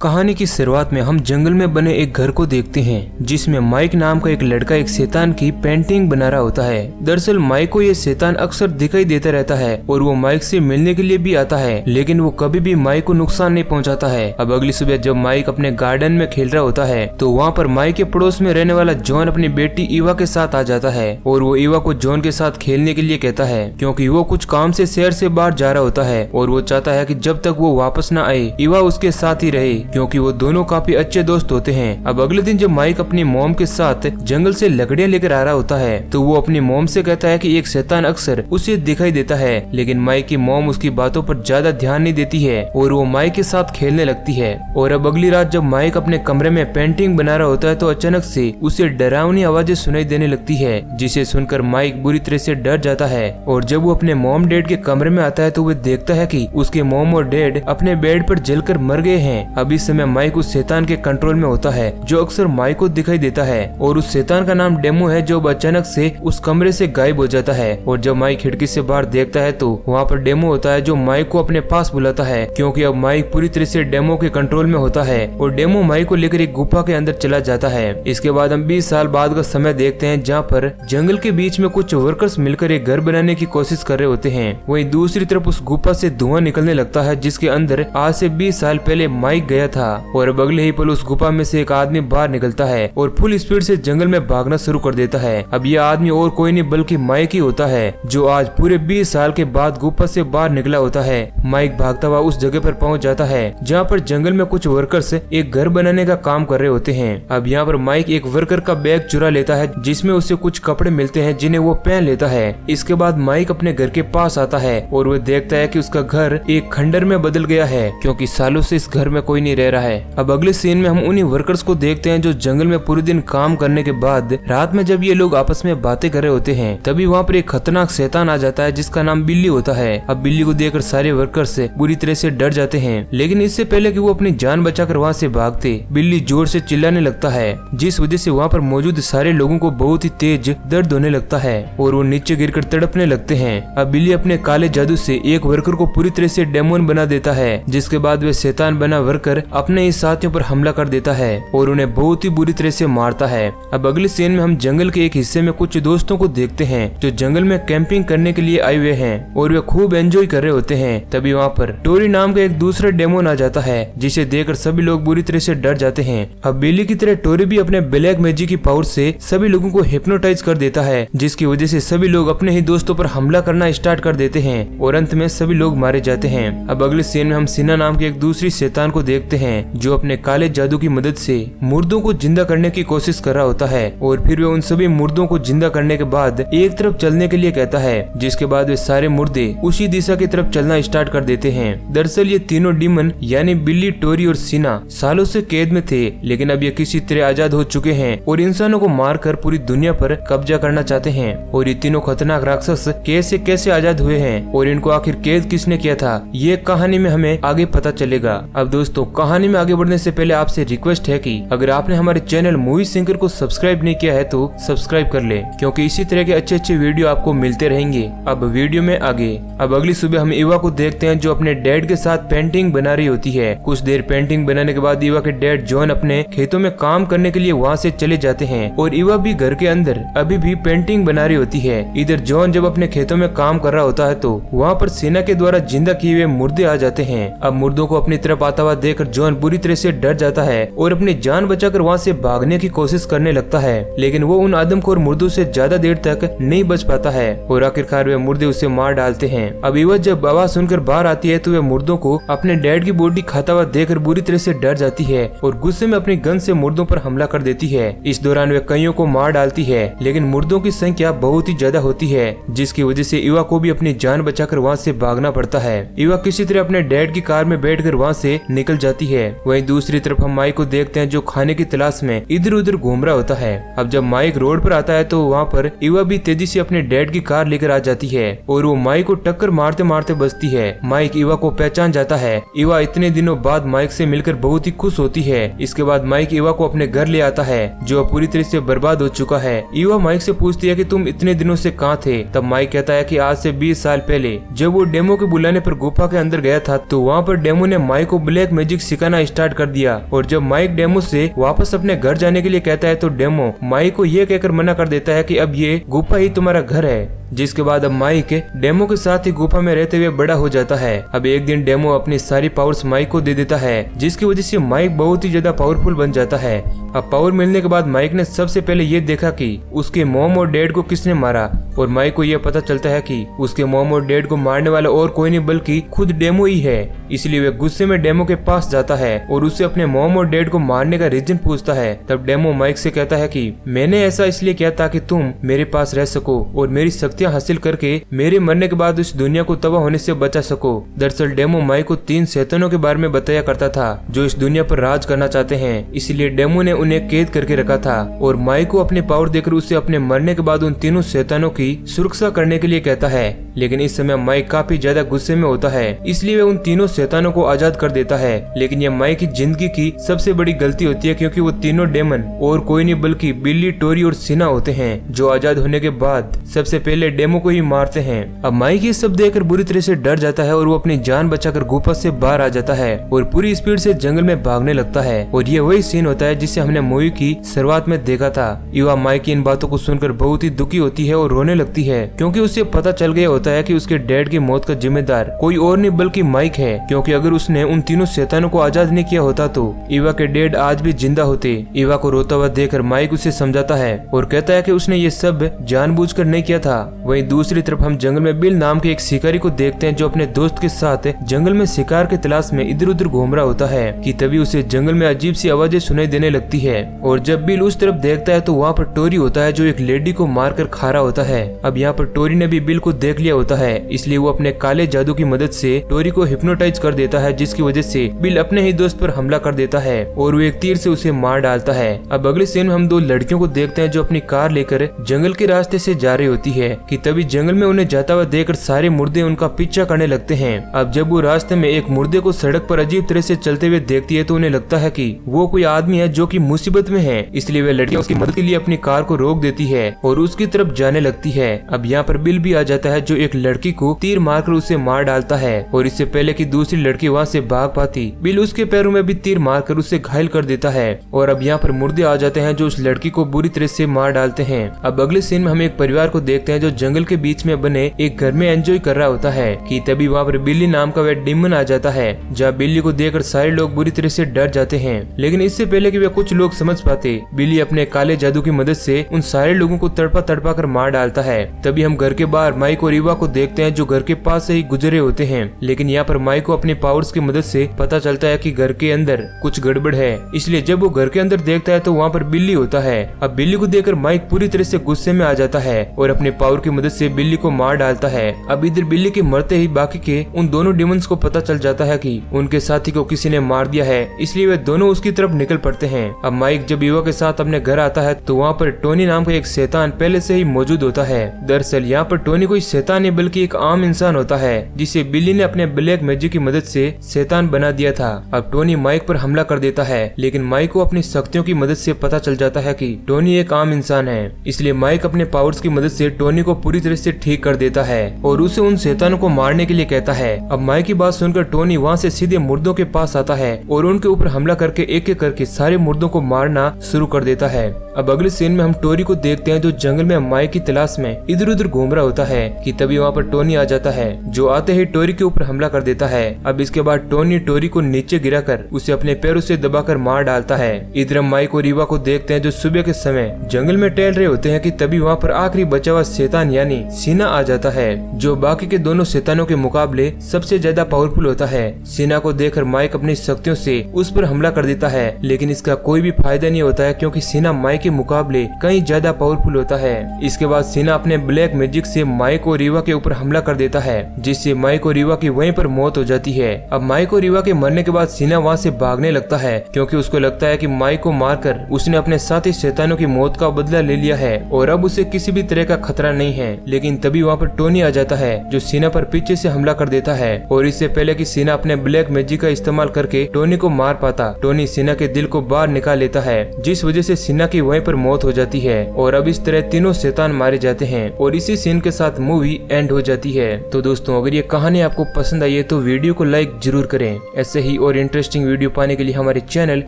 कहानी की शुरुआत में हम जंगल में बने एक घर को देखते हैं जिसमें माइक नाम का एक लड़का एक शैतान की पेंटिंग बना रहा होता है। दरअसल माइक को ये शैतान अक्सर दिखाई देता रहता है और वो माइक से मिलने के लिए भी आता है, लेकिन वो कभी भी माइक को नुकसान नहीं पहुंचाता है। अब अगली सुबह जब माइक अपने गार्डन में खेल रहा होता है तो वहाँ पर माइक के पड़ोस में रहने वाला जॉन अपनी बेटी ईवा के साथ आ जाता है और वो ईवा को जॉन के साथ खेलने के लिए कहता है क्योंकि वो कुछ काम से शहर से बाहर जा रहा होता है और वो चाहता है कि जब तक वो वापस न आए ईवा उसके साथ ही रहे क्योंकि वो दोनों काफी अच्छे दोस्त होते हैं। अब अगले दिन जब माइक अपनी मॉम के साथ जंगल से लकड़ियां लेकर आ रहा होता है तो वो अपनी मॉम से कहता है कि एक शैतान अक्सर उसे दिखाई देता है, लेकिन माइक की मॉम उसकी बातों पर ज्यादा ध्यान नहीं देती है और वो माइक के साथ खेलने लगती है। और अब अगली रात जब माइक अपने कमरे में पेंटिंग बना रहा होता है तो अचानक से उसे डरावनी आवाजें सुनाई देने लगती है, जिसे सुनकर माइक बुरी तरह से डर जाता है। और जब वो अपने मॉम डैड के कमरे में आता है तो वो देखता है कि उसके मॉम और डैड अपने बेड पर जलकर मर गए हैं। अब इस समय माइक उस शैतान के कंट्रोल में होता है जो अक्सर माइक को दिखाई देता है और उस शैतान का नाम डेमो है जो अचानक से उस कमरे से गायब हो जाता है। और जब माइक खिड़की से बाहर देखता है तो वहाँ पर डेमो होता है जो माइक को अपने पास बुलाता है क्योंकि अब माइक पूरी तरह से डेमो के कंट्रोल में होता है और डेमो माइक को लेकर एक गुफा के अंदर चला जाता है। इसके बाद हम 20 साल बाद का समय देखते हैं जहाँ पर जंगल के बीच में कुछ वर्कर्स मिलकर एक घर बनाने की कोशिश कर रहे होते हैं। वहीं दूसरी तरफ उस गुफा से धुआं निकलने लगता है जिसके अंदर आज से 20 साल पहले माइक गया था। और अब अगले ही पल उस गुफा में से एक आदमी बाहर निकलता है और फुल स्पीड से जंगल में भागना शुरू कर देता है। अब यह आदमी और कोई नहीं बल्कि माइक ही होता है जो आज पूरे 20 साल के बाद गुफा से बाहर निकला होता है। माइक भागता हुआ उस जगह पर पहुंच जाता है जहां पर जंगल में कुछ वर्कर्स एक घर बनाने का काम कर रहे होते हैं। अब यहाँ पर माइक एक वर्कर का बैग चुरा लेता है जिसमें उसे कुछ कपड़े मिलते हैं जिन्हें वो पहन लेता है। इसके बाद माइक अपने घर के पास आता है और वो देखता है कि उसका घर एक खंडर में बदल गया है क्योंकि सालों से इस घर में कोई नहीं रह रहा है। अब अगले सीन में हम उन्हीं वर्कर्स को देखते हैं जो जंगल में पूरे दिन काम करने के बाद रात में जब ये लोग आपस में बातें कर रहे होते हैं तभी वहाँ पर एक खतरनाक शैतान आ जाता है जिसका नाम बिल्ली होता है। अब बिल्ली को देखकर सारे वर्कर्स बुरी तरह से डर जाते हैं, लेकिन इससे पहले कि वो अपनी जान बचाकर वहाँ से भागते बिल्ली जोर से चिल्लाने लगता है जिस वजह से वहाँ पर मौजूद सारे लोगों को बहुत ही तेज दर्द होने लगता है और वो नीचे गिरकर तड़पने लगते हैं। अब बिल्ली अपने काले जादू से एक वर्कर को पूरी तरह से डेमोन बना देता है जिसके बाद वे शैतान बना वर्कर अपने ही साथियों पर हमला कर देता है और उन्हें बहुत ही बुरी तरह से मारता है। अब अगले सीन में हम जंगल के एक हिस्से में कुछ दोस्तों को देखते हैं जो जंगल में कैंपिंग करने के लिए आए हुए हैं और वे खूब एंजॉय कर रहे होते हैं। तभी वहाँ पर टोरी नाम का एक दूसरा डेमोन आ जाता है जिसे देखकर सभी लोग बुरी तरह से डर जाते हैं। अब बिल्ली की तरह टोरी भी अपने ब्लैक मैजिक की पावर से सभी लोगों को हिप्नोटाइज कर देता है जिसकी वजह से सभी लोग अपने ही दोस्तों पर हमला करना स्टार्ट कर देते हैं और अंत में सभी लोग मारे जाते हैं। अब अगले सीन में हम सीना नाम की एक दूसरी शैतान को देखते हैं जो अपने काले जादू की मदद से मुर्दों को जिंदा करने की कोशिश कर रहा होता है और फिर वे उन सभी मुर्दों को जिंदा करने के बाद एक तरफ चलने के लिए कहता है जिसके बाद वे सारे मुर्दे उसी दिशा की तरफ चलना स्टार्ट कर देते हैं। दरअसल ये तीनों डीमन यानी बिल्ली, टोरी और सीना सालों से कैद में थे, लेकिन अब ये किसी तरह आजाद हो चुके हैं और इंसानों को मारकर पूरी दुनिया पर कब्जा करना चाहते हैं। और ये तीनों खतरनाक राक्षस कैसे कैसे आजाद हुए हैं और इनको आखिर कैद किसने किया था ये कहानी में हमें आगे पता चलेगा। अब दोस्तों कहानी में आगे बढ़ने से पहले आपसे रिक्वेस्ट है कि अगर आपने हमारे चैनल मूवी सिंकर को सब्सक्राइब नहीं किया है तो सब्सक्राइब कर ले क्योंकि इसी तरह के अच्छे अच्छे वीडियो आपको मिलते रहेंगे। अब वीडियो में आगे अब अगली सुबह हम ईवा को देखते हैं जो अपने डैड के साथ पेंटिंग बना रही होती है। कुछ देर पेंटिंग बनाने के बाद ईवा के डैड जॉन अपने खेतों में काम करने के लिए वहाँ से चले जाते हैं और ईवा भी घर के अंदर अभी भी पेंटिंग बना रही होती है। इधर जॉन जब अपने खेतों में काम कर रहा होता है तो वहाँ पर सेना के द्वारा जिंदा किए हुए मुर्दे आ जाते हैं। अब मुर्दों को अपनी तरफ आता हुआ देखकर जॉन बुरी तरह से डर जाता है और अपनी जान बचाकर वहाँ से भागने की कोशिश करने लगता है, लेकिन वो उन आदमखोर मुर्दों से ज्यादा देर तक नहीं बच पाता है और आखिरकार वे मुर्दे उसे मार डालते हैं। अब ईवा जब आवाज सुनकर बाहर आती है तो वे मुर्दों को अपने डैड की बॉडी खाता हुआ देखकर बुरी तरह से डर जाती है और गुस्से में अपनी गन से मुर्दों पर हमला कर देती है। इस दौरान वे कईयों को मार डालती है, लेकिन मुर्दों की संख्या बहुत ही ज्यादा होती है जिसकी वजह से ईवा को भी अपनी जान बचाकर वहाँ से भागना पड़ता है। ईवा किसी तरह अपने डैड की कार में बैठकर वहाँ से निकल जाती है। वहीं दूसरी तरफ हम माइक को देखते हैं जो खाने की तलाश में इधर उधर घूम रहा होता है। अब जब माइक रोड पर आता है तो वहाँ पर ईवा भी तेजी से अपने डैड की कार लेकर आ जाती है और वो माइक को टक्कर मारते मारते बचती है। माइक ईवा को पहचान जाता है। ईवा इतने दिनों बाद माइक से मिलकर बहुत ही खुश होती है। इसके बाद माइक ईवा को अपने घर ले आता है जो पूरी तरह से बर्बाद हो चुका है। ईवा माइक से पूछती है कि तुम इतने दिनों से कहाँ थे? तब माइक कहता है कि आज से 20 साल पहले जब वो डेमो के बुलाने पर गुफा के अंदर गया था तो वहाँ पर डेमो ने माइक को ब्लैक मैजिक सिखाना स्टार्ट कर दिया। और जब माइक डेमो से वापस अपने घर जाने के लिए कहता है तो डेमो माइक को ये कहकर मना कर देता है कि अब ये गुफा ही तुम्हारा घर है। जिसके बाद अब माइक डेमो के साथ ही गुफा में रहते हुए बड़ा हो जाता है। अब एक दिन डेमो अपनी सारी पावर्स माइक को दे देता है, जिसकी वजह से माइक बहुत ही ज्यादा पावरफुल बन जाता है। अब पावर मिलने के बाद माइक ने सबसे पहले ये देखा कि उसके मॉम और डैड को किसने मारा, और माइक को यह पता चलता है कि उसके मॉम और डैड को मारने वाला और कोई नहीं बल्कि खुद डेमो ही है। इसलिए वे गुस्से में डेमो के पास जाता है और उससे अपने मॉम और डैड को मारने का रीजन पूछता है। तब डेमो माइक से कहता है कि मैंने ऐसा इसलिए किया ताकि तुम मेरे पास रह सको और मेरी शक्तियां हासिल करके मेरे मरने के बाद इस दुनिया को तबाह होने से बचा सको। दरअसल डेमो माइक को 3 शैतानों के बारे में बताया करता था जो इस दुनिया पर राज करना चाहते हैं, इसलिए डेमो ने उन्हें कैद करके रखा था और माइक को अपने पावर देकर उसे अपने मरने के बाद उन तीनों शैतानों की सुरक्षा करने के लिए कहता है। लेकिन इस समय माइक काफी ज्यादा गुस्से में होता है, इसलिए वह उन तीनों शैतानों को आजाद कर देता है। लेकिन यह माइक की जिंदगी की सबसे बड़ी गलती होती है, क्योंकि वो तीनों डेमन और कोई नहीं बल्कि बिल्ली, टोरी और सीना होते हैं, जो आजाद होने के बाद सबसे पहले डेमो को ही मारते हैं। अब माइक ये सब देखकर बुरी तरह से डर जाता है और वो अपनी जान बचाकर गुफा से बाहर आ जाता है और पूरी स्पीड से जंगल में भागने लगता है। और ये वही सीन होता है जिसे हमने मूवी की शुरुआत में देखा था। युवा माइक की इन बातों को सुनकर बहुत ही दुखी होती है और रोने लगती है, क्योंकि उसे पता चल गया होता है कि उसके डैड की मौत का जिम्मेदार कोई और नहीं बल्कि माइक है, क्योंकि अगर उसने उन तीनों शैतानों को आजाद नहीं किया होता तो ईवा के डैड आज भी जिंदा होते। ईवा को रोता हुआ देखकर माइक उसे समझाता है और कहता है कि उसने ये सब जानबूझकर नहीं किया था। वहीं दूसरी तरफ हम जंगल में बिल नाम के एक शिकारी को देखते हैं जो अपने दोस्त के साथ जंगल में शिकार की तलाश में इधर उधर घूम रहा होता है कि तभी उसे जंगल में अजीब सी आवाजें सुनाई देने लगती है। और जब बिल उस तरफ देखता है तो वहाँ पर टोरी होता है जो एक लेडी को मारकर खा रहा होता है। अब यहाँ पर टोरी ने भी बिल को देख लिया होता है, इसलिए वो अपने काले जादू की मदद से टोरी को हिप्नोटाइज कर देता है, जिसकी वजह से बिल अपने ही दोस्त पर हमला कर देता है और वो एक तीर से उसे मार डालता है। अब अगले सीन में हम 2 लड़कियों को देखते हैं जो अपनी कार लेकर जंगल के रास्ते से जा रही होती है कि तभी जंगल में उन्हें जाता हुआ देखकर सारे मुर्दे उनका पीछा करने लगते हैं। अब जब वो रास्ते में एक मुर्दे को सड़क पर अजीब तरह से चलते हुए देखती है तो उन्हें लगता है कि वो कोई आदमी है जो कि मुसीबत में है, इसलिए वे लड़कियां उसकी मदद के लिए अपनी कार को रोक देती है और उसकी तरफ जाने लगती है। अब यहाँ पर बिल भी आ जाता है जो एक लड़की को तीर मारकर उसे मार डालता है और इससे पहले कि दूसरी लड़की वहाँ से भाग पाती, बिल उसके पैरों में भी तीर मारकर उसे घायल कर देता है। और अब यहाँ पर मुर्दे आ जाते हैं जो उस लड़की को बुरी तरह से मार डालते हैं। अब अगले सीन में हम एक परिवार को देखते हैं जो जंगल के बीच में बने एक घर में एंजॉय कर रहा होता है कि तभी वहाँ पर बिल्ली नाम का वह डिमन आ जाता है, जहाँ बिल्ली को देखकर सारे लोग बुरी तरह से डर जाते हैं। लेकिन इससे पहले कि वे कुछ लोग समझ पाते, बिल्ली अपने काले जादू की मदद से उन सारे लोगों को तड़पा तड़पा कर मार डालता है। तभी हम घर के बाहर माइक और ईवा को देखते हैं जो घर के पास से ही गुजरे होते हैं। लेकिन यहाँ पर माइक को अपने पावर्स की मदद से पता चलता है कि घर के अंदर कुछ गड़बड़ है, इसलिए जब वो घर के अंदर देखता है तो वहाँ पर बिल्ली होता है। अब बिल्ली को देखकर माइक पूरी तरह से गुस्से में आ जाता है और अपने पावर की मदद से बिल्ली को मार डालता है। अब इधर बिल्ली के मरते ही बाकी के उन दोनों डिमंस को पता चल जाता है कि उनके साथी को किसी ने मार दिया है, इसलिए वे दोनों उसकी तरफ निकल पड़ते हैं। अब माइक जब ईवा के साथ अपने घर आता है तो वहाँ पर टोनी नाम का एक शैतान पहले से ही मौजूद होता है। दरअसल यहाँ पर टोनी कोई शैतान नहीं बल्कि एक आम इंसान होता है जिसे बिल्ली ने अपने ब्लैक मैजिक की मदद से शैतान बना दिया था। अब टोनी माइक पर हमला कर देता है, लेकिन माइक को अपनी शक्तियों की मदद से पता चल जाता है कि टोनी एक आम इंसान है, इसलिए माइक अपने पावर्स की मदद से टोनी को पूरी तरह से ठीक कर देता है और उसे उन शैतानों को मारने के लिए कहता है। अब माइक की बात सुनकर टोनी वहाँ से सीधे मुर्दों के पास आता है और उनके ऊपर हमला करके एक एक करके सारे मुर्दों को मारना शुरू कर देता है। अब अगले सीन में हम टोरी को देखते हैं जो जंगल में माइक की तलाश में इधर उधर घूम रहा होता है कि तभी वहाँ पर टोनी आ जाता है जो आते ही टोरी के ऊपर हमला कर देता है। अब इसके बाद टोनी टोरी को नीचे गिराकर उसे अपने पैरों से दबाकर मार डालता है। इधर हम माइक और ईवा को देखते हैं जो सुबह के समय जंगल में टहल रहे होते हैं कि तभी वहाँ पर आखिरी बचा हुआ शैतान यानी सीना आ जाता है जो बाकी के दोनों शैतानों के मुकाबले सबसे ज्यादा पावरफुल होता है। सीना को देखकर माइक अपनी शक्तियों से उस पर हमला कर देता है, लेकिन इसका कोई भी फायदा नहीं होता है क्योंकि सीना माइक के मुकाबले कहीं ज्यादा पावरफुल होता है। इसके बाद सीना अपने ब्लैक मैजिक से माइक और रीवा के ऊपर हमला कर देता है जिससे माइक और रीवा की वहीं पर मौत हो जाती है। अब माइक और रीवा के मरने के बाद सीना वहाँ से भागने लगता है क्योंकि उसको लगता है कि माइक को मारकर उसने अपने साथी शैतानों की मौत का बदला ले लिया है और अब उसे किसी भी तरह का खतरा नहीं है। लेकिन तभी वहाँ पर टोनी आ जाता है जो सीना पर पीछे से हमला कर देता है और इससे पहले कि सीना अपने ब्लैक मैजिक का इस्तेमाल करके टोनी को मार पाता, टोनी सीना के दिल को बाहर निकाल लेता है जिस वजह से सीना की वहीं पर मौत हो जाती है और अब इस तरह तीनों शैतान मारे जाते हैं और इसी सीन के साथ मूवी एंड हो जाती है। तो दोस्तों अगर ये कहानी आपको पसंद आई है तो वीडियो को लाइक जरूर करें। ऐसे ही और इंटरेस्टिंग वीडियो पाने के लिए हमारे चैनल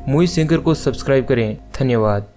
मूवी सिंगर को सब्सक्राइब करें। धन्यवाद।